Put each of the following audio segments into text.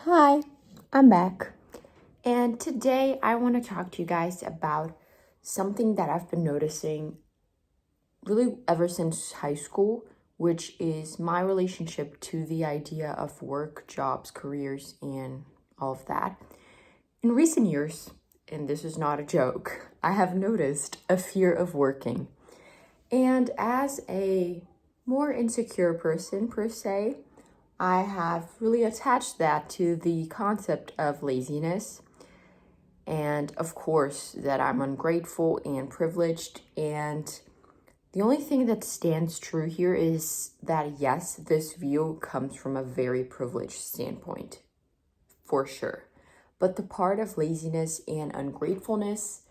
Hi, I'm back. And today I want to talk to you guys about something that I've been noticing really ever since high school, which is my relationship to the idea of work, jobs, careers, and all of that. In recent years, and this is not a joke, I have noticed a fear of working. And as a more insecure person, per se, I have really attached that to the concept of laziness. And of course, that I'm ungrateful and privileged. And the only thing that stands true here is that, yes, this view comes from a very privileged standpoint, for sure. But the part of laziness and ungratefulness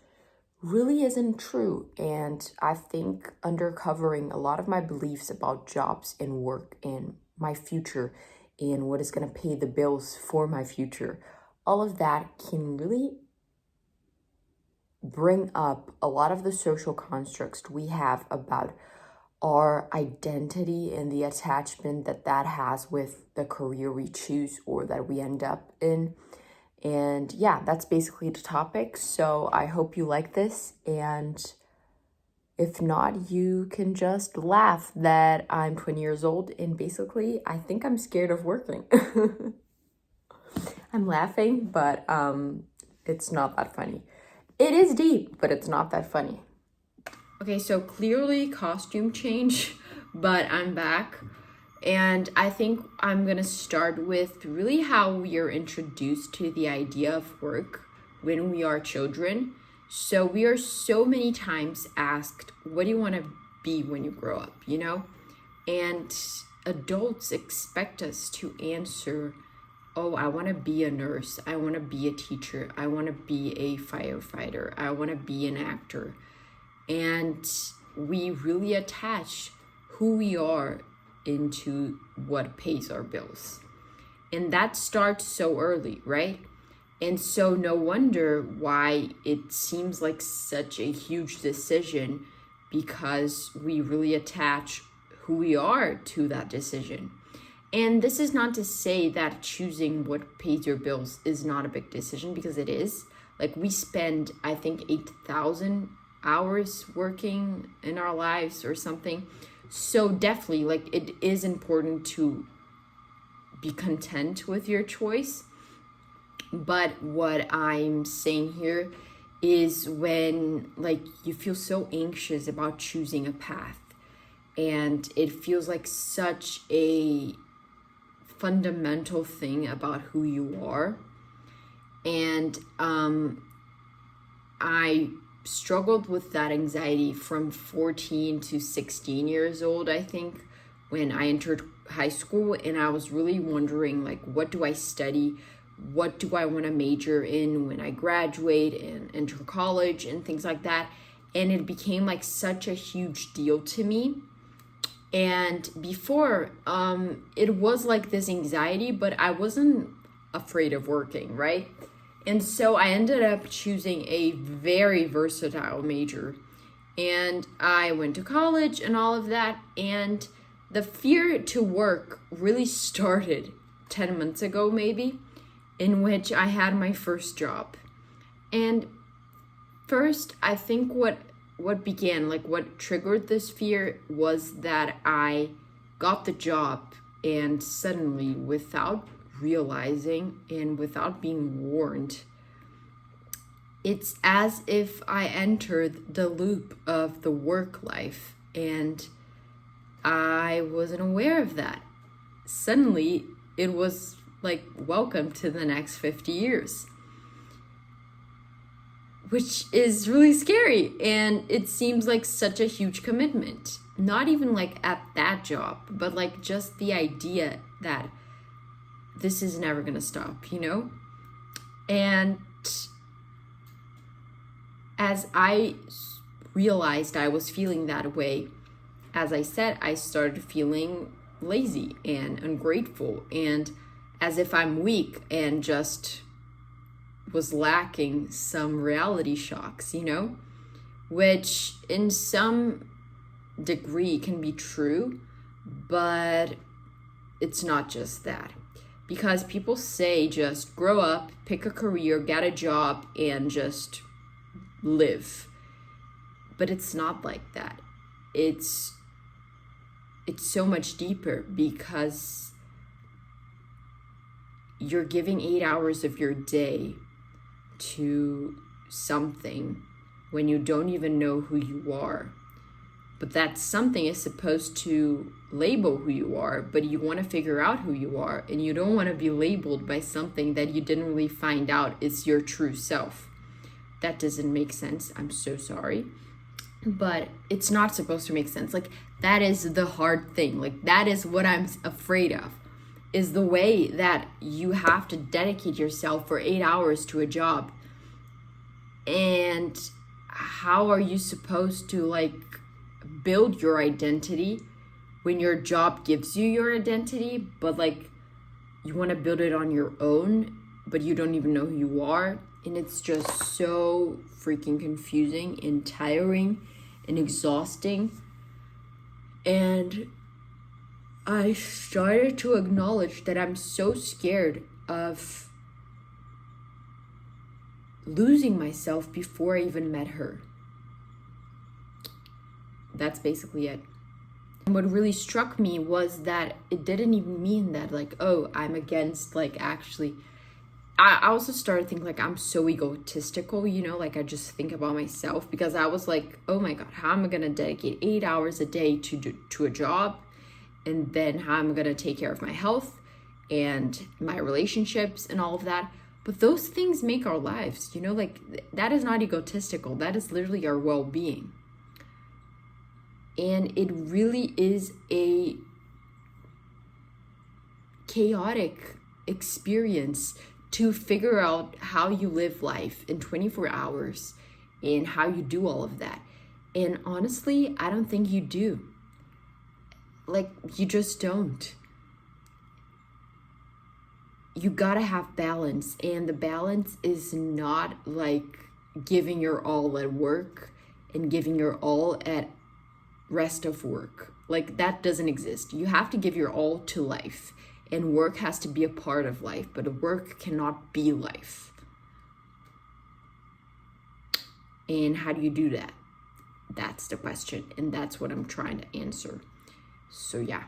really isn't true. And I think undercovering a lot of my beliefs about jobs and work and my future and what is going to pay the bills for my future, all of that can really bring up a lot of the social constructs we have about our identity and the attachment that that has with the career we choose or that we end up in. And yeah, that's basically the topic. So I hope you like this. And if not, you can just laugh that I'm 20 years old and basically I think I'm scared of working. I'm laughing, but it's not that funny. It is deep, but it's not that funny. Okay, so clearly costume change, but I'm back. And I think I'm gonna start with really how we are introduced to the idea of work when we are children. So we are so many times asked, what do you wanna be when you grow up, you know? And adults expect us to answer, oh, I wanna be a nurse, I wanna be a teacher, I wanna be a firefighter, I wanna be an actor. And we really attach who we are into what pays our bills. And that starts so early, right? And so no wonder why it seems like such a huge decision, because we really attach who we are to that decision. And this is not to say that choosing what pays your bills is not a big decision, because it is. Like, we spend, I think, 8,000 hours working in our lives or something. So definitely, like, it is important to be content with your choice. But what I'm saying here is when, like, you feel so anxious about choosing a path and it feels like such a fundamental thing about who you are. And I struggled with that anxiety from 14 to 16 years old, I think, when I entered high school, and I was really wondering, like, what do I study? What do I want to major in when I graduate and enter college and things like that? And it became like such a huge deal to me. And before, it was like this anxiety, but I wasn't afraid of working, right? And so I ended up choosing a very versatile major. And I went to college and all of that. And the fear to work really started 10 months ago, maybe, in which I had my first job. And first, I think what began, like what triggered this fear, was that I got the job and suddenly, without realizing and without being warned, it's as if I entered the loop of the work life and I wasn't aware of that. Suddenly, it was like, welcome to the next 50 years. Which is really scary, and it seems like such a huge commitment. Not even like at that job, but like just the idea that this is never gonna stop, you know? And as I realized I was feeling that way, as I said, I started feeling lazy and ungrateful and as if I'm weak and just was lacking some reality shocks, you know, which in some degree can be true, but it's not just that. Because people say just grow up, pick a career, get a job, and just live. But it's not like that. It's so much deeper, because you're giving 8 hours of your day to something when you don't even know who you are. But that something is supposed to label who you are, but you want to figure out who you are, and you don't want to be labeled by something that you didn't really find out is your true self. That doesn't make sense. I'm so sorry. But it's not supposed to make sense. Like, that is the hard thing. Like, that is what I'm afraid of, is the way that you have to dedicate yourself for 8 hours to a job. And how are you supposed to, like, build your identity when your job gives you your identity, but like you want to build it on your own, but you don't even know who you are? And it's just so freaking confusing and tiring and exhausting. And I started to acknowledge that I'm so scared of losing myself before I even met her. That's basically it. And what really struck me was that it didn't even mean that, like, oh, I'm against, like, actually. I also started thinking, like, I'm so egotistical, you know, like, I just think about myself, because I was like, oh my God, how am I gonna dedicate 8 hours a day to a job? And then how am I gonna take care of my health and my relationships and all of that? But those things make our lives, you know, like, that is not egotistical. That is literally our well-being. And it really is a chaotic experience to figure out how you live life in 24 hours and how you do all of that. And honestly, I don't think you do. Like, you just don't. You gotta have balance, and the balance is not like giving your all at work and giving your all at rest of work. Like, that doesn't exist. You have to give your all to life, and work has to be a part of life, but work cannot be life. And how do you do that? That's the question, and that's what I'm trying to answer. So yeah.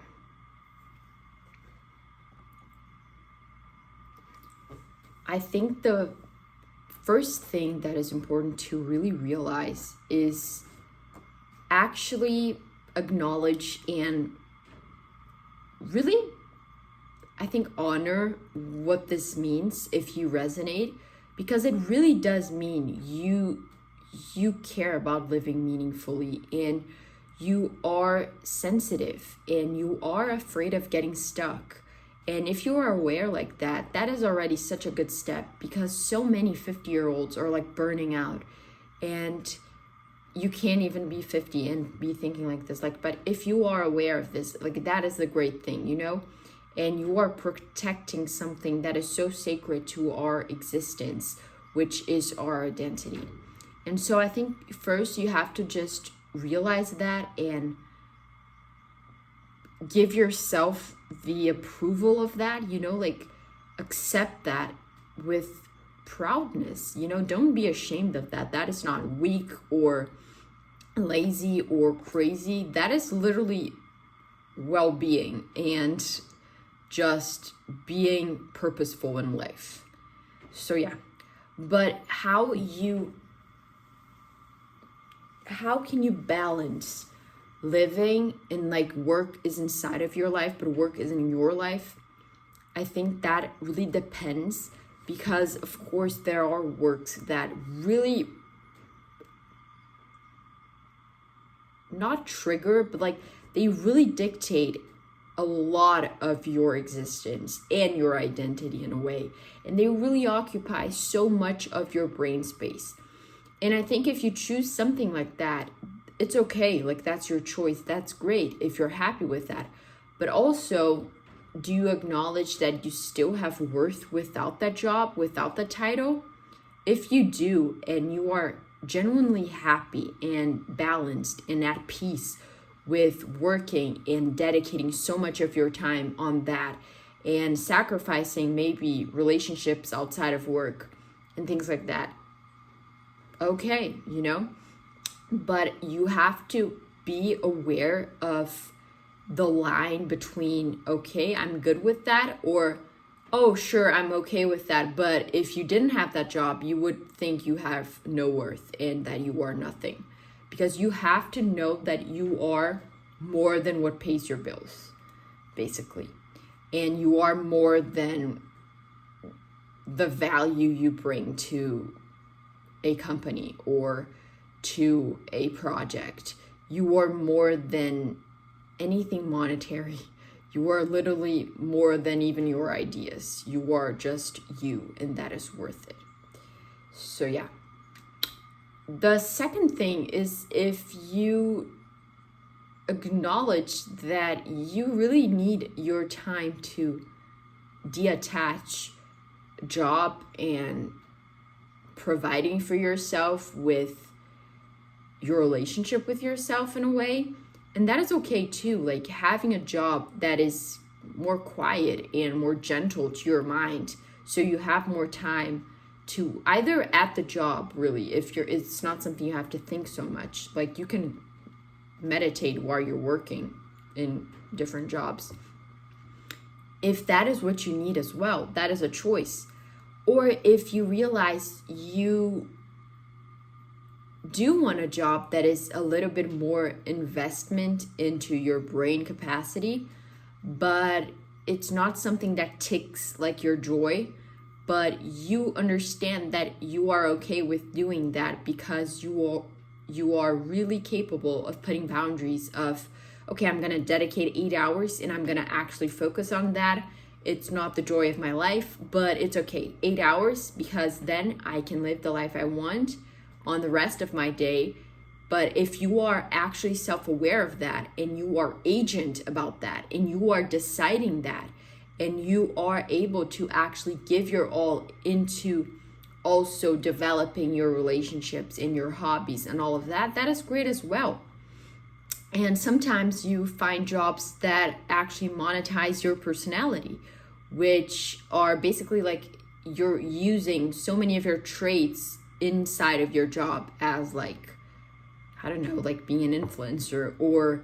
I think the first thing that is important to really realize is actually acknowledge and really, I think, honor what this means if you resonate, because it really does mean you care about living meaningfully, and you are sensitive, and you are afraid of getting stuck. And if you are aware like that, that is already such a good step, because so many 50-year-olds are like burning out, and you can't even be 50 and be thinking like this. Like, but if you are aware of this, like, that is the great thing, you know? And you are protecting something that is so sacred to our existence, which is our identity. And so I think first you have to just realize that and give yourself the approval of that, you know, like, accept that with proudness, you know, don't be ashamed of that. That is not weak or lazy or crazy. That is literally well-being and just being purposeful in life. So yeah, but how can you balance living and, like, work is inside of your life, but work isn't in your life? I think that really depends, because of course there are works that really not trigger, but like they really dictate a lot of your existence and your identity in a way, and they really occupy so much of your brain space. And I think if you choose something like that, it's okay. Like, that's your choice. That's great if you're happy with that. But also, do you acknowledge that you still have worth without that job, without the title? If you do, and you are genuinely happy and balanced and at peace with working and dedicating so much of your time on that, and sacrificing maybe relationships outside of work and things like that. Okay, you know, but you have to be aware of the line between, okay, I'm good with that, or, oh, sure, I'm okay with that. But if you didn't have that job, you would think you have no worth and that you are nothing. Because you have to know that you are more than what pays your bills, basically. And you are more than the value you bring to a company or to a project. You are more than anything monetary. You are literally more than even your ideas. You are just you, and that is worth it. So yeah. The second thing is, if you acknowledge that you really need your time to detach job and providing for yourself with your relationship with yourself in a way, and that is okay too. Like having a job that is more quiet and more gentle to your mind, so you have more time to either at the job, really, if it's not something you have to think so much. Like you can meditate while you're working in different jobs. If that is what you need as well, that is a choice. Or if you realize you do want a job that is a little bit more investment into your brain capacity, but it's not something that ticks like your joy, but you understand that you are okay with doing that because you are really capable of putting boundaries of, okay, I'm going to dedicate 8 hours and I'm going to actually focus on that. It's not the joy of my life, but it's okay. 8 hours, because then I can live the life I want on the rest of my day. But if you are actually self-aware of that, and you are agent about that, and you are deciding that, and you are able to actually give your all into also developing your relationships and your hobbies and all of that, that is great as well. And sometimes you find jobs that actually monetize your personality, which are basically like you're using so many of your traits inside of your job as like, I don't know, like being an influencer or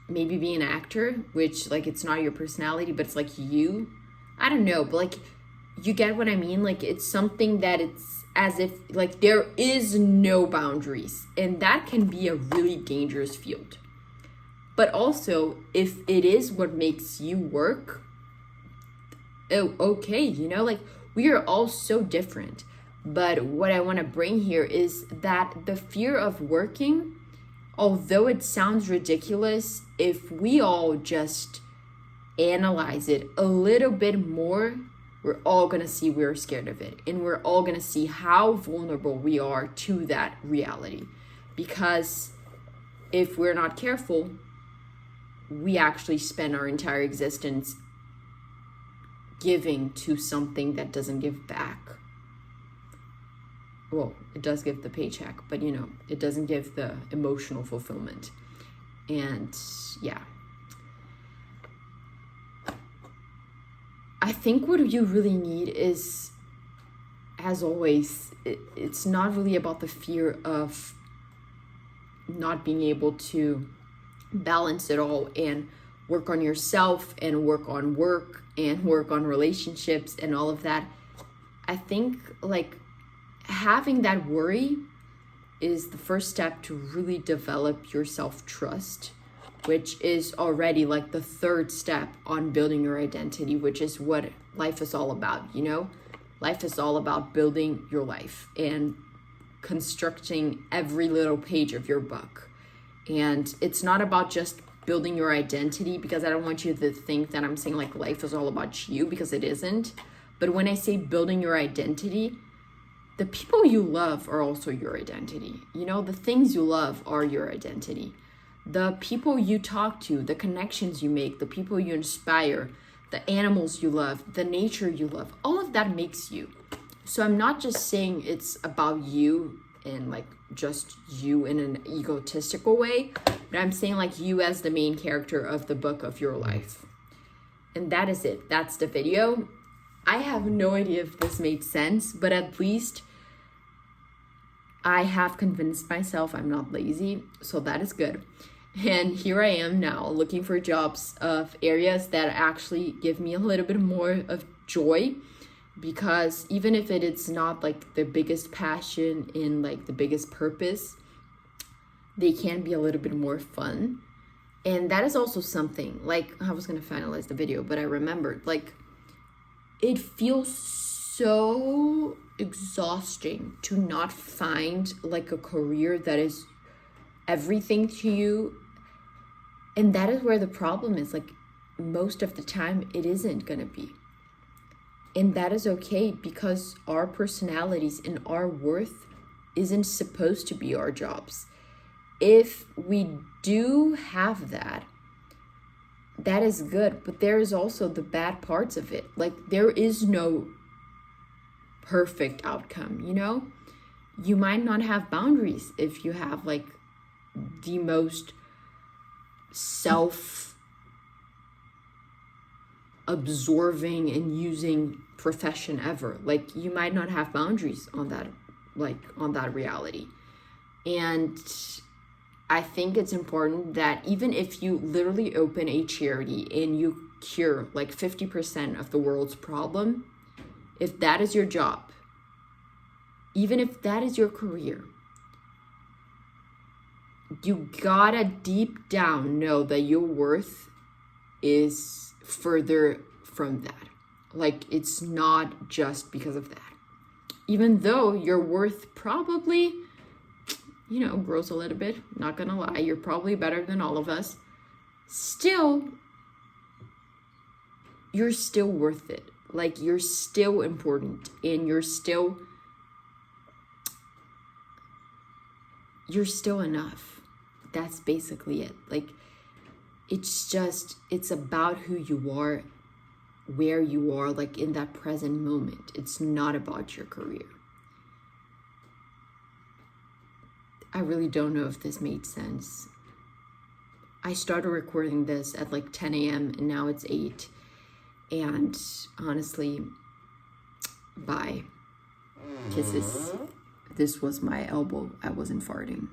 maybe being an actor, which like it's not your personality, but it's like you. I don't know, but like you get what I mean? Like it's something that it's as if like there is no boundaries, and that can be a really dangerous field. But also, if it is what makes you work, oh, okay, you know, like we are all so different. But what I want to bring here is that the fear of working, although it sounds ridiculous, if we all just analyze it a little bit more, we're all going to see we're scared of it. And we're all going to see how vulnerable we are to that reality. Because if we're not careful, we actually spend our entire existence giving to something that doesn't give back. Well, it does give the paycheck, but you know, it doesn't give the emotional fulfillment. And yeah. I think what you really need is, as always, it's not really about the fear of not being able to balance it all and work on yourself and work on work and work on relationships and all of that. I think like having that worry is the first step to really develop your self-trust, which is already like the third step on building your identity, which is what life is all about, you know? Life is all about building your life and constructing every little page of your book. And it's not about just building your identity, because I don't want you to think that I'm saying like life is all about you, because it isn't. But when I say building your identity, the people you love are also your identity. You know, the things you love are your identity. The people you talk to, the connections you make, the people you inspire, the animals you love, the nature you love, all of that makes you. So I'm not just saying it's about you and like just you in an egotistical way, but I'm saying like you as the main character of the book of your life. And that is it. That's the video. I have no idea if this made sense, but at least I have convinced myself I'm not lazy, so that is good. And here I am now looking for jobs of areas that actually give me a little bit more of joy, because even if it's not like the biggest passion in like the biggest purpose, they can be a little bit more fun. And that is also something, like, I was gonna finalize the video, but I remembered, like, it feels so exhausting to not find like a career that is everything to you. And that is where the problem is. Like, most of the time it isn't gonna be. And that is okay, because our personalities and our worth isn't supposed to be our jobs. If we do have that, that is good, but there is also the bad parts of it. Like, there is no perfect outcome, you know? You might not have boundaries if you have like the most self-absorbing and using profession ever. Like, you might not have boundaries on that, like on that reality. And I think it's important that even if you literally open a charity and you cure like 50% of the world's problem, if that is your job, even if that is your career, you gotta deep down know that your worth is further from that. Like, it's not just because of that. Even though your worth probably, you know, grows a little bit, not gonna lie, you're probably better than all of us. Still, you're still worth it. Like, you're still important, and you're still enough. That's basically it. Like, it's about who you are, where you are, like in that present moment. It's not about your career. I really don't know if this made sense. I started recording this at like 10 a.m. and now it's 8. And honestly, bye. Kisses. This was my elbow. I wasn't farting.